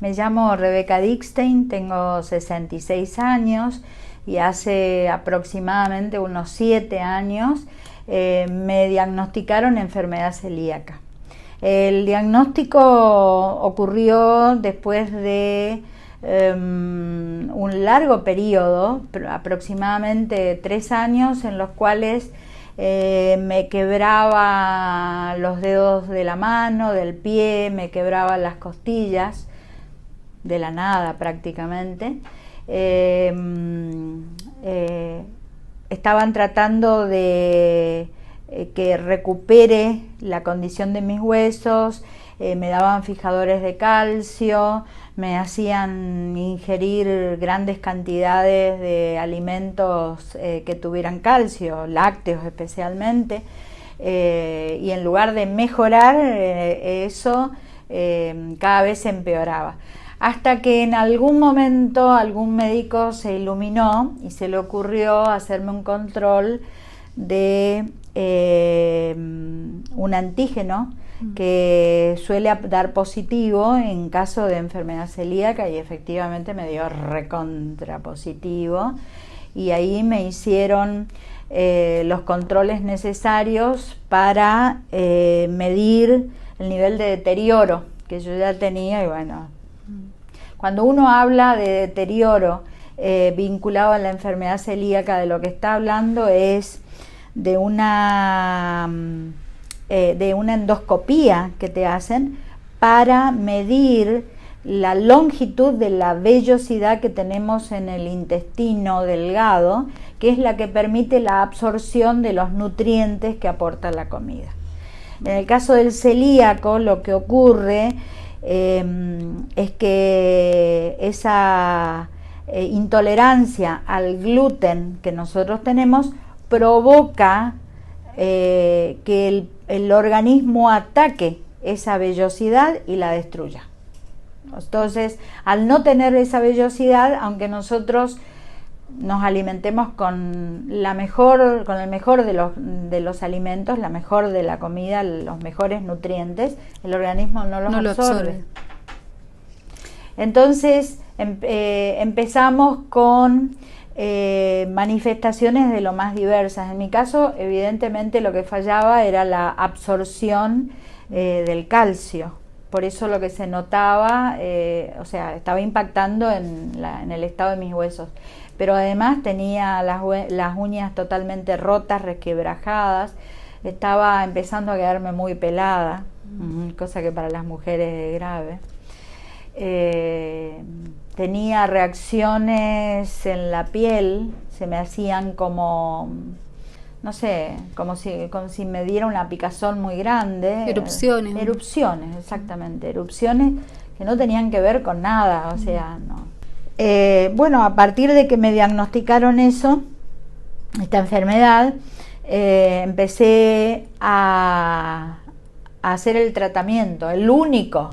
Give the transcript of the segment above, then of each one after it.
Me llamo Rebeca Dickstein, tengo 66 años y hace aproximadamente unos 7 años me diagnosticaron enfermedad celíaca. El diagnóstico ocurrió después de un largo periodo, aproximadamente 3 años, en los cuales me quebraba los dedos de la mano, del pie, me quebraba las costillas, de la nada prácticamente. Estaban tratando de que recupere la condición de mis huesos, me daban fijadores de calcio, me hacían ingerir grandes cantidades de alimentos que tuvieran calcio, lácteos especialmente, y en lugar de mejorar eso, cada vez se empeoraba. Hasta que en algún momento algún médico se iluminó y se le ocurrió hacerme un control de un antígeno que suele dar positivo en caso de enfermedad celíaca, y efectivamente me dio recontra positivo, y ahí me hicieron los controles necesarios para medir el nivel de deterioro que yo ya tenía. Y bueno, cuando uno habla de deterioro vinculado a la enfermedad celíaca, de lo que está hablando es de una endoscopía que te hacen para medir la longitud de la vellosidad que tenemos en el intestino delgado, que es la que permite la absorción de los nutrientes que aporta la comida. En el caso del celíaco, lo que ocurre es que esa intolerancia al gluten que nosotros tenemos provoca que el organismo ataque esa vellosidad y la destruya. Entonces, al no tener esa vellosidad, aunque nosotros nos alimentemos con el mejor de los alimentos, la mejor de la comida, los mejores nutrientes, el organismo no los absorbe. Entonces empezamos con manifestaciones de lo más diversas. En mi caso, evidentemente, lo que fallaba era la absorción del calcio. Por eso lo que se notaba, estaba impactando en el estado de mis huesos. Pero además tenía las uñas totalmente rotas, resquebrajadas, estaba empezando a quedarme muy pelada, cosa que para las mujeres es grave. Tenía reacciones en la piel, se me hacían como, no sé, como si me diera una picazón muy grande. Erupciones. Erupciones, exactamente, erupciones que no tenían que ver con nada, o sea, no. Bueno, a partir de que me diagnosticaron esta enfermedad, empecé a hacer el tratamiento, el único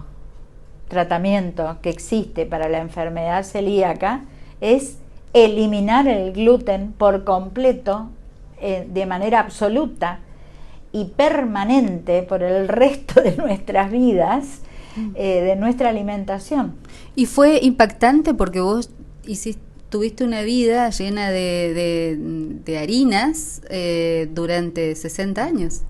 tratamiento que existe para la enfermedad celíaca es eliminar el gluten por completo, de manera absoluta y permanente por el resto de nuestras vidas, de nuestra alimentación. Y fue impactante porque vos tuviste una vida llena de harinas durante 60 años.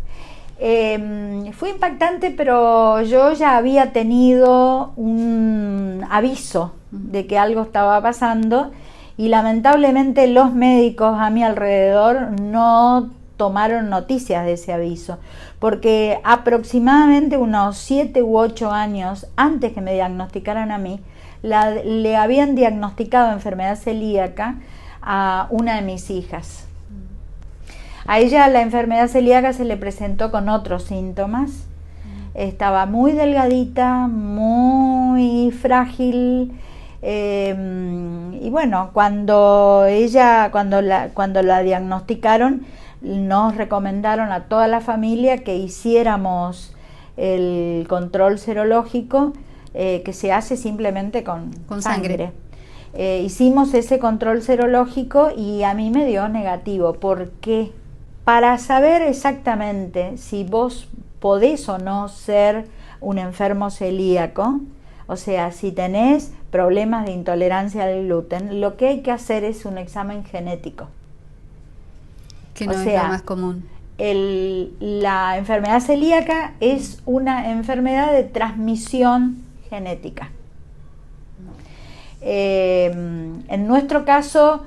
Fue impactante, pero yo ya había tenido un aviso de que algo estaba pasando, y lamentablemente los médicos a mi alrededor no tomaron noticias de ese aviso, porque aproximadamente unos 7 u 8 años antes que me diagnosticaran a mí, le habían diagnosticado enfermedad celíaca a una de mis hijas. A ella la enfermedad celíaca se le presentó con otros síntomas. Estaba muy delgadita, muy frágil, y bueno, cuando la diagnosticaron, nos recomendaron a toda la familia que hiciéramos el control serológico, que se hace simplemente con sangre. Hicimos ese control serológico y a mí me dio negativo. ¿Por qué? Para saber exactamente si vos podés o no ser un enfermo celíaco, O sea, si tenés problemas de intolerancia al gluten, lo que hay que hacer es un examen genético. Que no es lo más común. La enfermedad celíaca es una enfermedad de transmisión genética. En nuestro caso,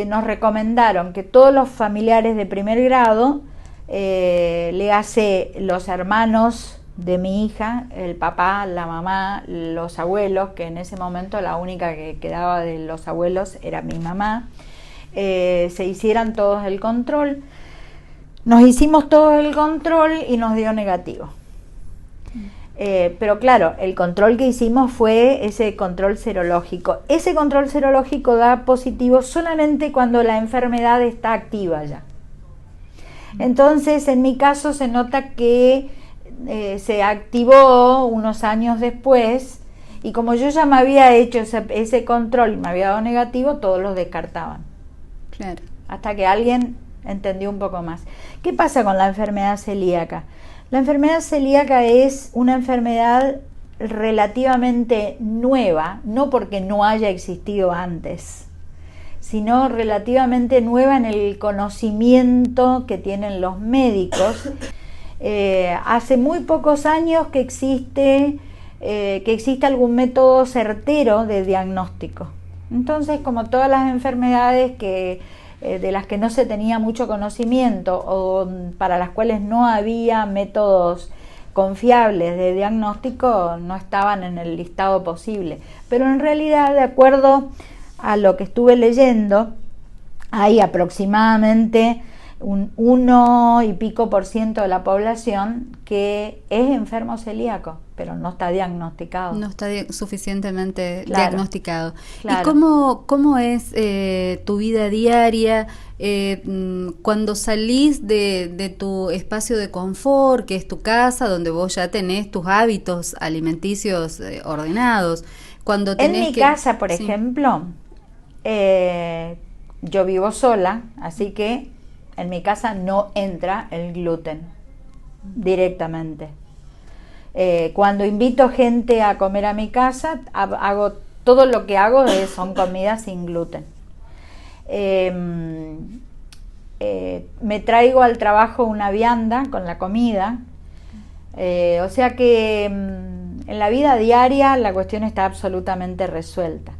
nos recomendaron que todos los familiares de primer grado, le hace los hermanos de mi hija, el papá, la mamá, los abuelos, que en ese momento la única que quedaba de los abuelos era mi mamá, se hicieran todos el control. Nos hicimos todo el control y nos dio negativo. Pero claro, el control que hicimos fue ese control serológico. Ese control serológico da positivo solamente cuando la enfermedad está activa ya. Entonces, en mi caso se nota que se activó unos años después, y como yo ya me había hecho ese control y me había dado negativo, todos los descartaban. Claro. Hasta que alguien entendió un poco más. ¿Qué pasa con la enfermedad celíaca? La enfermedad celíaca es una enfermedad relativamente nueva, no porque no haya existido antes, sino relativamente nueva en el conocimiento que tienen los médicos. Hace muy pocos años que existe algún método certero de diagnóstico. Entonces, como todas las enfermedades de las que no se tenía mucho conocimiento o para las cuales no había métodos confiables de diagnóstico, no estaban en el listado posible. Pero en realidad, de acuerdo a lo que estuve leyendo, hay aproximadamente un 1 y pico % de la población que es enfermo celíaco, pero no está diagnosticado. No está suficientemente Claro, diagnosticado. claro. ¿Y cómo es tu vida diaria cuando salís de tu espacio de confort, que es tu casa, donde vos ya tenés tus hábitos alimenticios ordenados? Cuando tenés en mi casa, por ejemplo, yo vivo sola, así que en mi casa no entra el gluten directamente. Cuando invito gente a comer a mi casa, todo lo que hago son comidas sin gluten. Me traigo al trabajo una vianda con la comida, o sea que en la vida diaria la cuestión está absolutamente resuelta.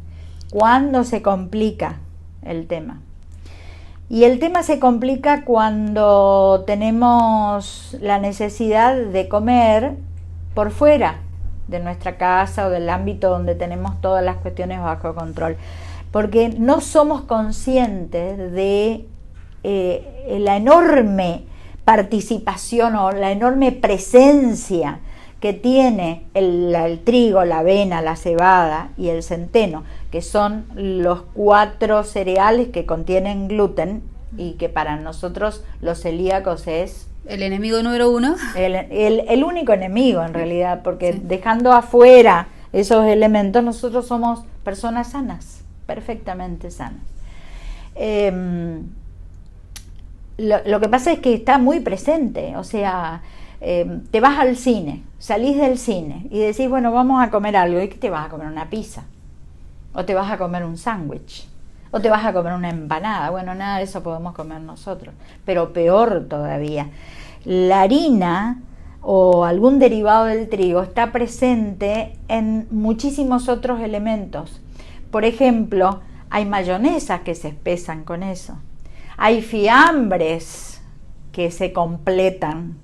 ¿Cuándo se complica el tema? Y el tema se complica cuando tenemos la necesidad de comer por fuera de nuestra casa o del ámbito donde tenemos todas las cuestiones bajo control, porque no somos conscientes de la enorme participación o la enorme presencia que tiene el trigo, la avena, la cebada y el centeno, que son los 4 cereales que contienen gluten y que para nosotros los celíacos es el enemigo número 1. El único enemigo en realidad, porque sí, dejando afuera esos elementos nosotros somos personas sanas, perfectamente sanas. Lo que pasa es que está muy presente, o sea, te vas al cine, salís del cine y decís, bueno, vamos a comer algo. ¿Y qué te vas a comer? ¿Una pizza? ¿O te vas a comer un sándwich? ¿O te vas a comer una empanada? Bueno, nada de eso podemos comer nosotros. Pero peor todavía, la harina o algún derivado del trigo está presente en muchísimos otros elementos. Por ejemplo, hay mayonesas que se espesan con eso. Hay fiambres que se completan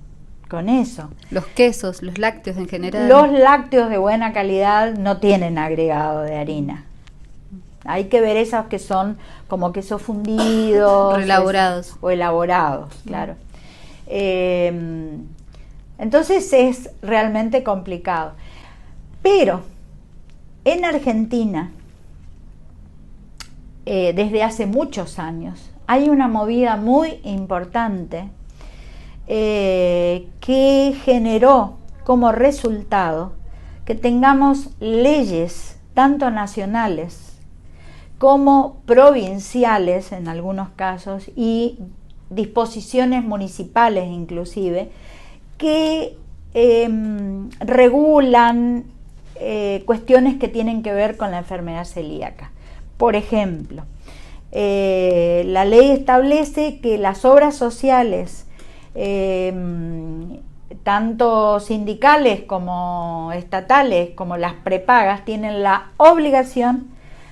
con eso. Los quesos, los lácteos en general. Los lácteos de buena calidad no tienen agregado de harina. Hay que ver esos que son como quesos fundidos. O elaborados. O elaborados, claro. Entonces es realmente complicado. Pero en Argentina, desde hace muchos años, hay una movida muy importante que generó como resultado que tengamos leyes tanto nacionales como provinciales en algunos casos y disposiciones municipales inclusive que regulan cuestiones que tienen que ver con la enfermedad celíaca. Por ejemplo, la ley establece que las obras sociales, tanto sindicales como estatales, como las prepagas, tienen la obligación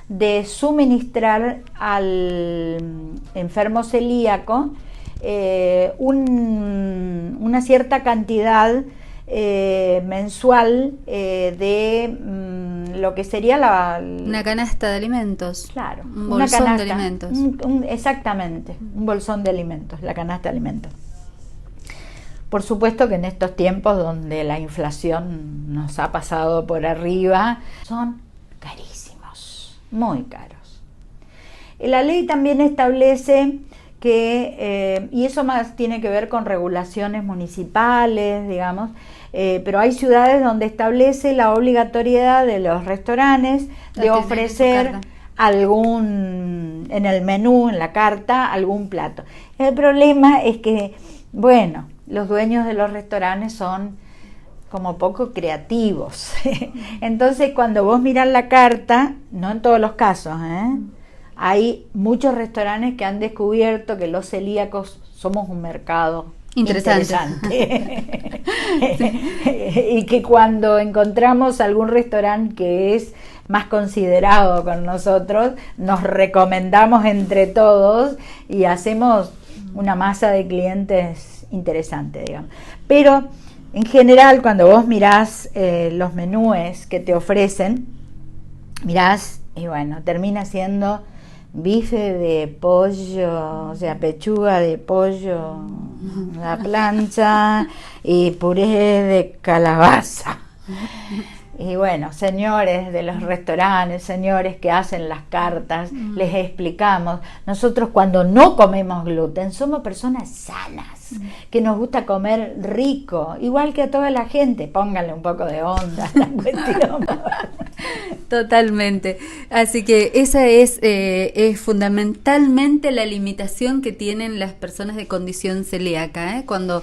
de suministrar al enfermo celíaco una cierta cantidad mensual de lo que sería una canasta de alimentos. Claro, un bolsón de alimentos. Exactamente, un bolsón de alimentos, la canasta de alimentos. Por supuesto que en estos tiempos donde la inflación nos ha pasado por arriba, son carísimos, muy caros. La ley también establece que, y eso más tiene que ver con regulaciones municipales, digamos, pero hay ciudades donde establece la obligatoriedad de los restaurantes de ofrecer en el menú, en la carta, algún plato. El problema es que, bueno, los dueños de los restaurantes son como poco creativos. Entonces, cuando vos mirás la carta, no en todos los casos, hay muchos restaurantes que han descubierto que los celíacos somos un mercado interesante. Y que cuando encontramos algún restaurante que es más considerado con nosotros, nos recomendamos entre todos y hacemos una masa de clientes interesante, digamos. Pero en general, cuando vos mirás los menúes que te ofrecen, mirás y bueno, termina siendo bife de pollo, o sea, pechuga de pollo a la plancha y puré de calabaza. Y bueno, señores de los restaurantes, señores que hacen las cartas, les explicamos, nosotros cuando no comemos gluten somos personas sanas, que nos gusta comer rico, igual que a toda la gente, pónganle un poco de onda a la cuestión. Totalmente. Así que esa es fundamentalmente la limitación que tienen las personas de condición celíaca, cuando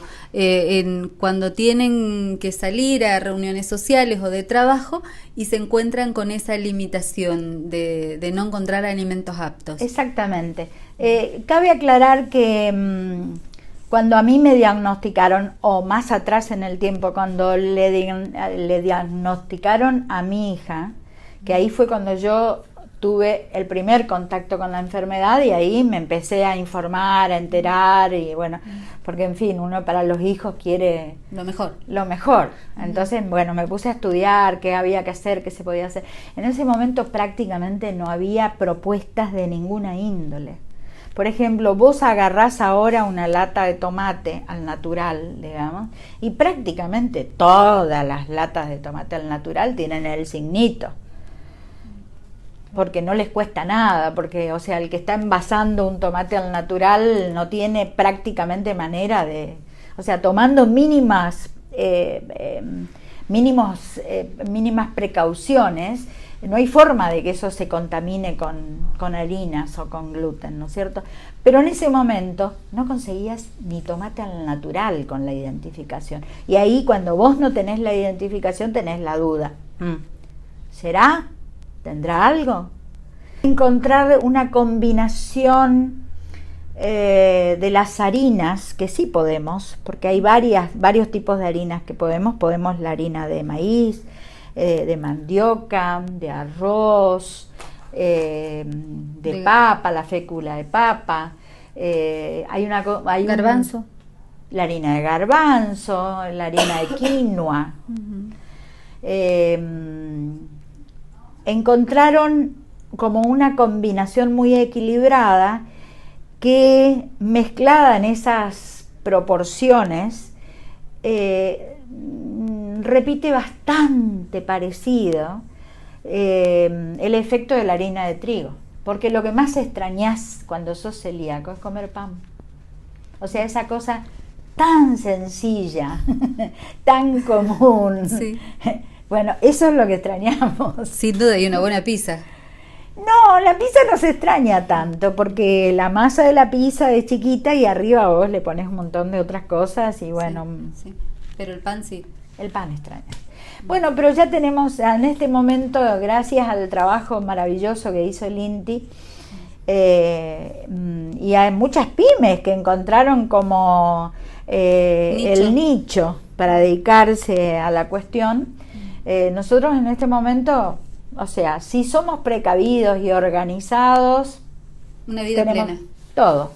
tienen que salir a reuniones sociales o de trabajo y se encuentran con esa limitación de no encontrar alimentos aptos. Exactamente. Cabe aclarar que cuando a mí me diagnosticaron, o más atrás en el tiempo, cuando le diagnosticaron a mi hija, que ahí fue cuando yo tuve el primer contacto con la enfermedad y ahí me empecé a informar, a enterar y bueno, porque en fin, uno para los hijos quiere lo mejor. Entonces, bueno, me puse a estudiar qué había que hacer, qué se podía hacer. En ese momento prácticamente no había propuestas de ninguna índole. Por ejemplo, vos agarrás ahora una lata de tomate al natural, digamos, y prácticamente todas las latas de tomate al natural tienen el signito. Porque no les cuesta nada, porque, o sea, el que está envasando un tomate al natural no tiene prácticamente manera de, o sea, tomando mínimas precauciones, no hay forma de que eso se contamine con harinas o con gluten, ¿no es cierto? Pero en ese momento no conseguías ni tomate al natural con la identificación. Y ahí cuando vos no tenés la identificación tenés la duda. ¿Será? ¿Tendrá algo? Encontrar una combinación de las harinas, que sí podemos, porque hay varios tipos de harinas que podemos la harina de maíz, de mandioca, de arroz, de papa, la fécula de papa, hay garbanzo, la harina de garbanzo, la harina de quinoa. Encontraron como una combinación muy equilibrada que, mezclada en esas proporciones, repite bastante parecido el efecto de la harina de trigo, porque lo que más extrañás cuando sos celíaco es comer pan. O sea, esa cosa tan sencilla, tan común. Sí. Bueno, eso es lo que extrañamos. Sin duda, y una buena pizza. No, la pizza no se extraña tanto, porque la masa de la pizza es chiquita y arriba vos le pones un montón de otras cosas y bueno. Sí. Pero el pan sí. El pan extraña. Bueno, pero ya tenemos en este momento, gracias al trabajo maravilloso que hizo el INTI, y hay muchas pymes que encontraron como el nicho para dedicarse a la cuestión. Nosotros en este momento, o sea, si somos precavidos y organizados, una vida plena. Todo.